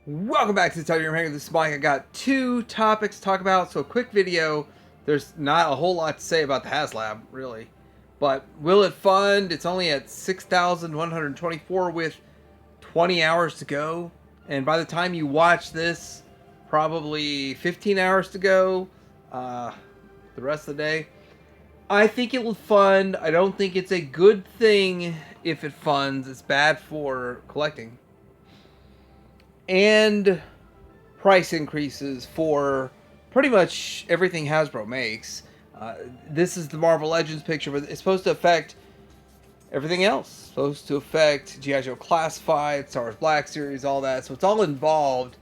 Welcome back to the Titanium Hanger. This is Mike. I got two topics to talk about, so a quick video. There's not a whole lot to say about the Haslab, really. But will it fund? It's only at 6,124 with 20 hours to go. And by the time you watch this, probably 15 hours to go. The rest of the day. I think it will fund. I don't think it's a good thing if it funds. It's bad for collecting. And price increases for pretty much everything Hasbro makes. This is the Marvel Legends picture, but it's supposed to affect everything else. It's supposed to affect G.I. Joe Classified, Star Wars Black Series, all that. So it's all involved.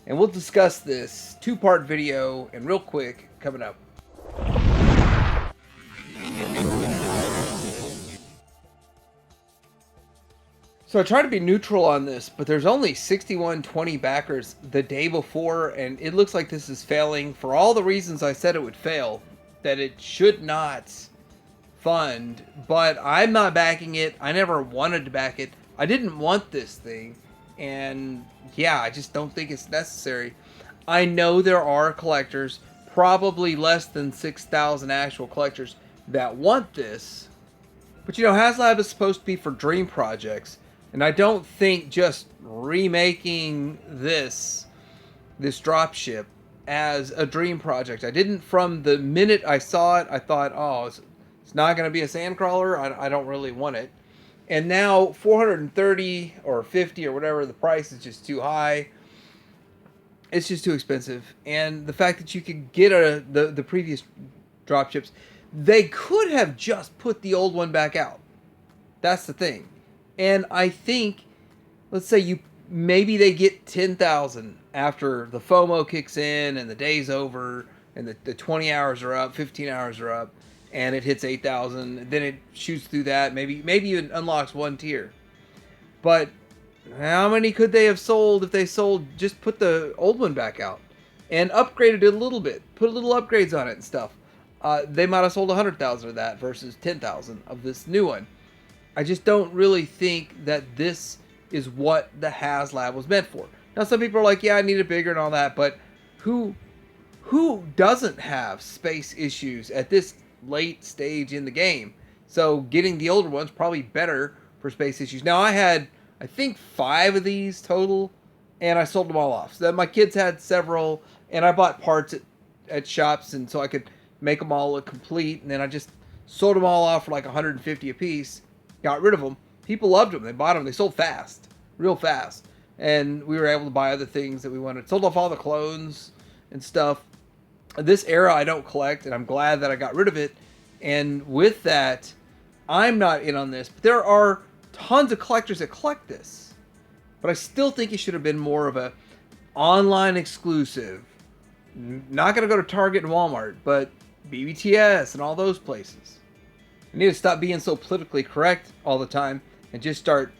And we'll discuss this two-part video and real quick coming up. So I try to be neutral on this, but there's only 6120 backers the day before, and it looks like this is failing for all the reasons I said it would fail, that it should not fund, but I'm not backing it. I never wanted to back it. I didn't want this thing, and yeah, I just don't think it's necessary. I know there are collectors, probably less than 6,000 actual collectors, that want this, but you know, Haslab is supposed to be for dream projects. And I don't think just remaking this dropship as a dream project. I didn't, from the minute I saw it, I thought, oh, it's not going to be a sandcrawler. I don't really want it. And now 430 or 50 or whatever, the price is just too high. It's just too expensive. And the fact that you could get the previous dropships, they could have just put the old one back out. That's the thing. And I think, let's say maybe they get 10,000 after the FOMO kicks in and the day's over and the 20 hours are up, 15 hours are up, and it hits 8,000. Then it shoots through that. Maybe it unlocks one tier. But how many could they have sold if they just put the old one back out and upgraded it a little bit, put little upgrades on it and stuff? They might have sold 100,000 of that versus 10,000 of this new one. I just don't really think that this is what the Haslab was meant for. Now, some people are like, yeah, I need it bigger and all that, but who doesn't have space issues at this late stage in the game? So getting the older one's probably better for space issues. Now, I had, I think, 5 of these total, and I sold them all off. So my kids had several, and I bought parts at shops, and so I could make them all look complete, and then I just sold them all off for like 150 a piece. Got rid of them. People loved them. They bought them. They sold fast, real fast, and we were able to buy other things that we wanted. Sold off all the clones and stuff. This era I don't collect, and I'm glad that I got rid of it. And with that, I'm not in on this. But there are tons of collectors that collect this. But I still think it should have been more of a online exclusive. Not going to go to Target and Walmart, but BBTS and all those places. I need to stop being so politically correct all the time and just start,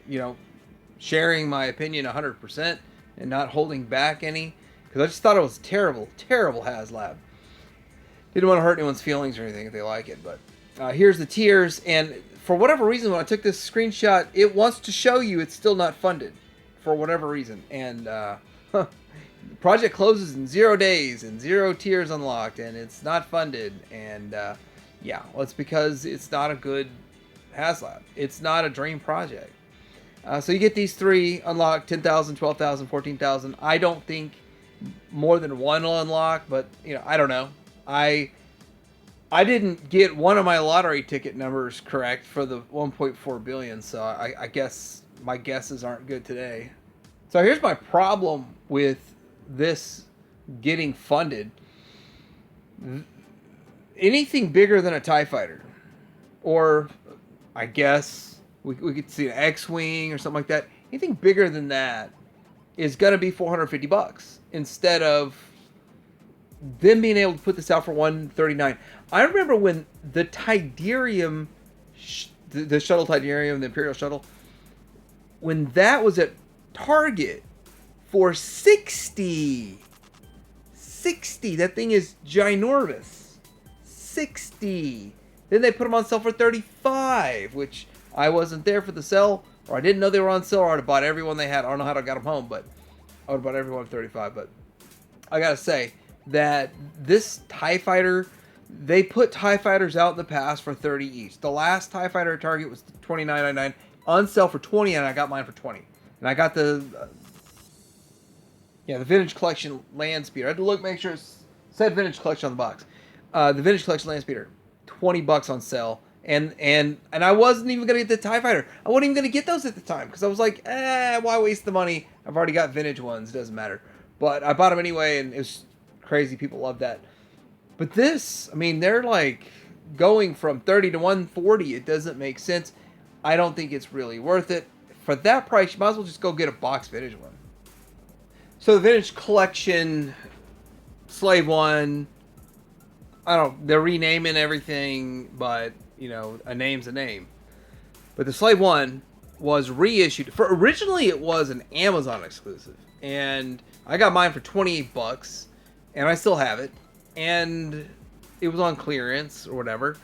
sharing my opinion 100% and not holding back any. Because I just thought it was terrible, terrible Haslab. Didn't want to hurt anyone's feelings or anything if they like it. But here's the tiers. And for whatever reason, when I took this screenshot, it wants to show you it's still not funded. For whatever reason. And the project closes in 0 days and 0 tiers unlocked. And it's not funded. And yeah, well, it's because it's not a good Haslab. It's not a dream project. So you get these 3 unlocked, 10,000, 12,000, 14,000. I don't think more than one will unlock, but, I don't know. I didn't get one of my lottery ticket numbers correct for the 1.4 billion, so I guess my guesses aren't good today. So here's my problem with this getting funded. Anything bigger than a TIE fighter, or I guess we could see an X-Wing or something like that. Anything bigger than that is going to be $450 instead of them being able to put this out for $139. I remember when the Tidarium, the shuttle Tidarium, the Imperial shuttle, when that was at Target for $60. That thing is ginormous. $60. Then they put them on sale for $35, which I wasn't there for the sale, or I didn't know they were on sale, or I'd have bought every one they had. I don't know how I got them home, but I would have bought every one for 35, but I gotta say that this TIE Fighter, they put TIE Fighters out in the past for 30 each. The last TIE Fighter at Target was $29.99, on sale for 20, and I got mine for 20. And I got the Vintage Collection Land Speeder. I had to look, make sure it said Vintage Collection on the box. The Vintage Collection Land Speeder, $20 on sale. And I wasn't even gonna get the TIE Fighter. I wasn't even gonna get those at the time because I was like, why waste the money? I've already got vintage ones. It doesn't matter. But I bought them anyway, and it was crazy. People love that. But this, I mean, they're like going from 30 to 140. It doesn't make sense. I don't think it's really worth it. For that price, you might as well just go get a box vintage one. So the Vintage Collection Slave One, I don't, they're renaming everything, but, you know, a name's a name. But the Slave One was reissued. Originally, it was an Amazon exclusive. And I got mine for $28, and I still have it. And it was on clearance or whatever.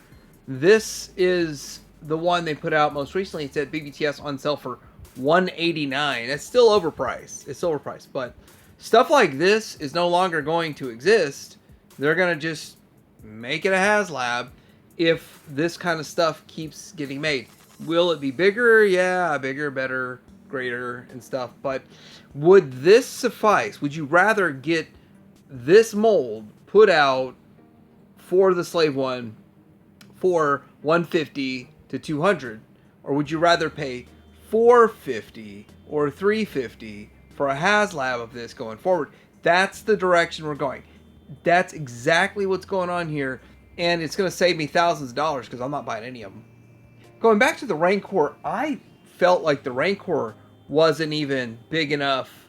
This is the one they put out most recently. It said BBTS on sale for $189. That's still overpriced. It's overpriced. But stuff like this is no longer going to exist. They're going to just make it a Haslab if this kind of stuff keeps getting made. Will it be bigger? Yeah, bigger, better, greater, and stuff. But would this suffice? Would you rather get this mold put out for the Slave One for $150 to $200, or would you rather pay $450 or $350 for a Haslab of this going forward? That's the direction we're going. That's exactly what's going on here, and it's going to save me thousands of dollars because I'm not buying any of them. Going back to the Rancor, I felt like the Rancor wasn't even big enough,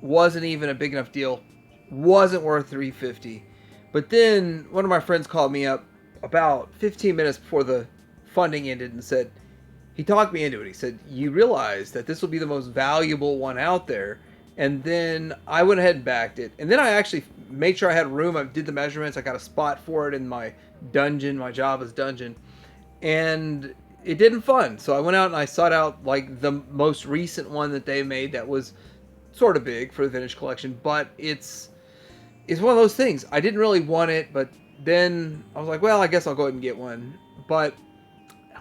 wasn't even a big enough deal, wasn't worth $350. But then one of my friends called me up about 15 minutes before the funding ended and said, he talked me into it. He said, you realize that this will be the most valuable one out there. And then I went ahead and backed it. And then I actually made sure I had room. I did the measurements. I got a spot for it in my dungeon, my Java's dungeon. And it didn't fund. So I went out and I sought out like the most recent one that they made that was sort of big for the Vintage Collection. But it's one of those things. I didn't really want it, but then I was like, well, I guess I'll go ahead and get one. But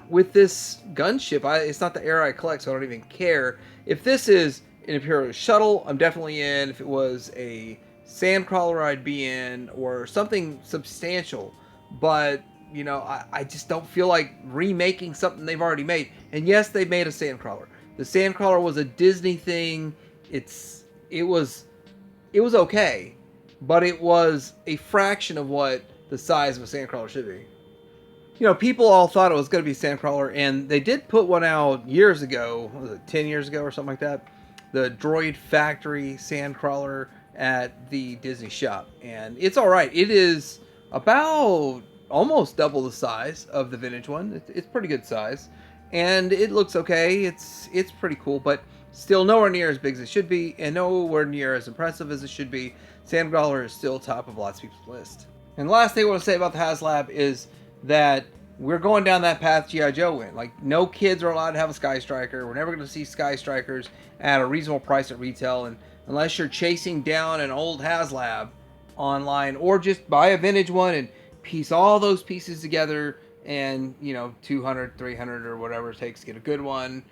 with this gunship, it's not the era I collect, so I don't even care. If this is an Imperial shuttle, I'm definitely in. If it was a sandcrawler, I'd be in, or something substantial. But, you know, I just don't feel like remaking something they've already made. And yes, they made a sandcrawler. The sandcrawler was a Disney thing. It was okay, but it was a fraction of what the size of a sandcrawler should be. You know, people all thought it was going to be a sandcrawler, and they did put one out years ago. Was it 10 years ago or something like that? The Droid Factory sandcrawler at the Disney shop, and it's all right. It is about almost double the size of the vintage one. It's pretty good size, and it looks okay. It's pretty cool, but still nowhere near as big as it should be, and nowhere near as impressive as it should be. Sandcrawler is still top of lots of people's list. And the last thing I want to say about the Haslab is that we're going down that path G.I. Joe went. Like, no kids are allowed to have a Sky Striker. We're never going to see Sky Strikers at a reasonable price at retail, and unless you're chasing down an old Haslab online, or just buy a vintage one and piece all those pieces together, and, you know, $200, $300 or whatever it takes to get a good one.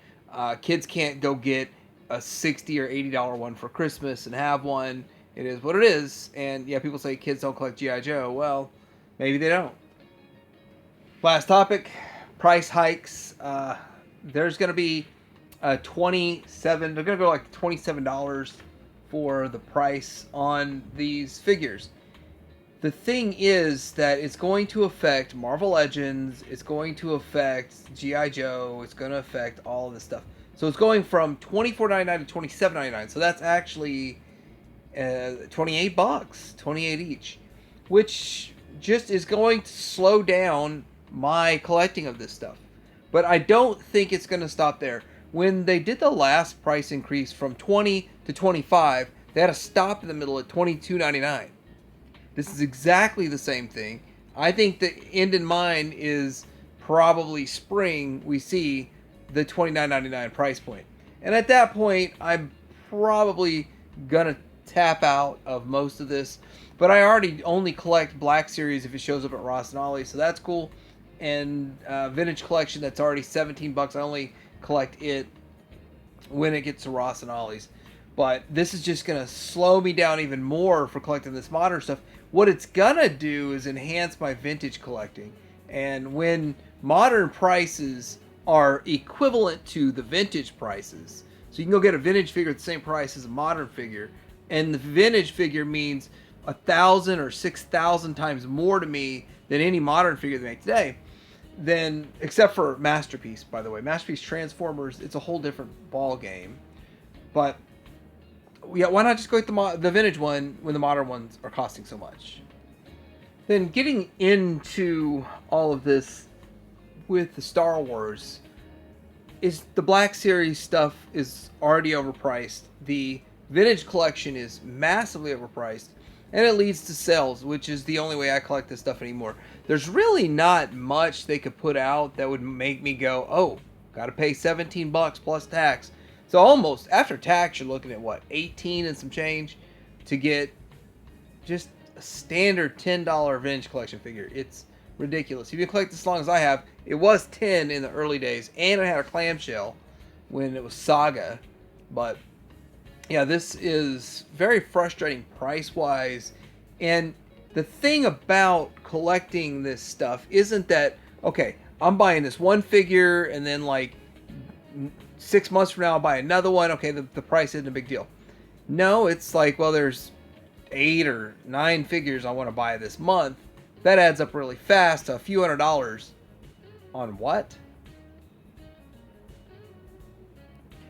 Kids can't go get a $60 or $80 one for Christmas and have one. It is what it is. And yeah, people say kids don't collect G.I. Joe. Well, maybe they don't. Last topic, price hikes. There's going to be they're going to go like $27 for the price on these figures. The thing is that it's going to affect Marvel Legends, it's going to affect G.I. Joe, it's going to affect all of this stuff. So it's going from $24.99 to $27.99. So that's actually $28, $28 each, which just is going to slow down my collecting of this stuff. But I don't think it's going to stop there. When they did the last price increase from $20 to $25, they had to stop in the middle at $22.99. This is exactly the same thing. I think the end in mind is probably spring. We see the $29.99 price point. And at that point, I'm probably gonna tap out of most of this. But I already only collect Black Series if it shows up at Ross and Ollie, so that's cool. And Vintage Collection, that's already 17 bucks. I only collect it when it gets to Ross and Ollie's. But this is just gonna slow me down even more for collecting this modern stuff. What it's gonna do is enhance my vintage collecting. And when modern prices are equivalent to the vintage prices, so you can go get a vintage figure at the same price as a modern figure, and the vintage figure means 1,000 or 6,000 times more to me than any modern figure they make today. Then, except for Masterpiece, by the way, Masterpiece Transformers, it's a whole different ball game. But yeah, why not just go get the vintage one when the modern ones are costing so much? Then getting into all of this with the Star Wars, is the Black Series stuff is already overpriced. The vintage collection is massively overpriced, and it leads to sales, which is the only way I collect this stuff anymore. There's really not much they could put out that would make me go, oh, gotta pay 17 bucks plus tax. So almost, after tax, you're looking at what, 18 and some change to get just a standard $10 vintage collection figure. It's ridiculous. If you collect this as long as I have, it was 10 in the early days, and I had a clamshell when it was Saga. But yeah, this is very frustrating price-wise. And the thing about collecting this stuff isn't that, okay, I'm buying this one figure, and then like 6 months from now I'll buy another one. Okay, the price isn't a big deal. No, it's like, well, there's 8 or 9 figures I want to buy this month. That adds up really fast to a few $100s. On what?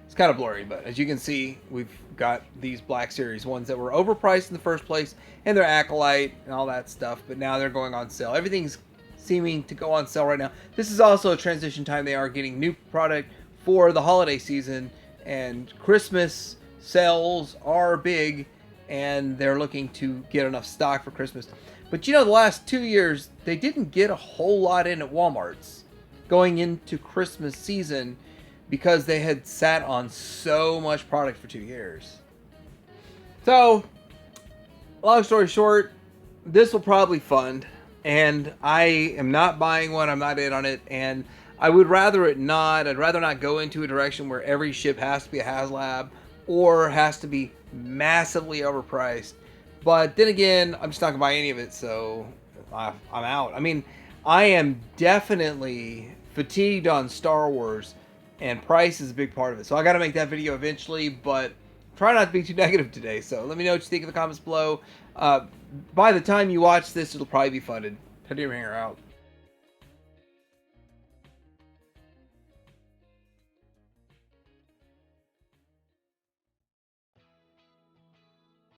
It's kind of blurry, but as you can see, we've got these Black Series ones that were overpriced in the first place, and they're Acolyte and all that stuff, but now they're going on sale. Everything's seeming to go on sale right now. This is also a transition time. They are getting new product for the holiday season, and Christmas sales are big, and they're looking to get enough stock for Christmas. But you know, the last 2 years, they didn't get a whole lot in at Walmart's going into Christmas season because they had sat on so much product for 2 years. So, long story short, this will probably fund, and I am not buying one. I'm not in on it, and I would rather it not. I'd rather not go into a direction where every ship has to be a Haslab or has to be massively overpriced. But then again, I'm just not going to buy any of it, so I'm out. I mean, I am definitely fatigued on Star Wars, and price is a big part of it. So I got to make that video eventually, but try not to be too negative today. So let me know what you think in the comments below. By the time you watch this, it'll probably be funded. Teddy Ringer out.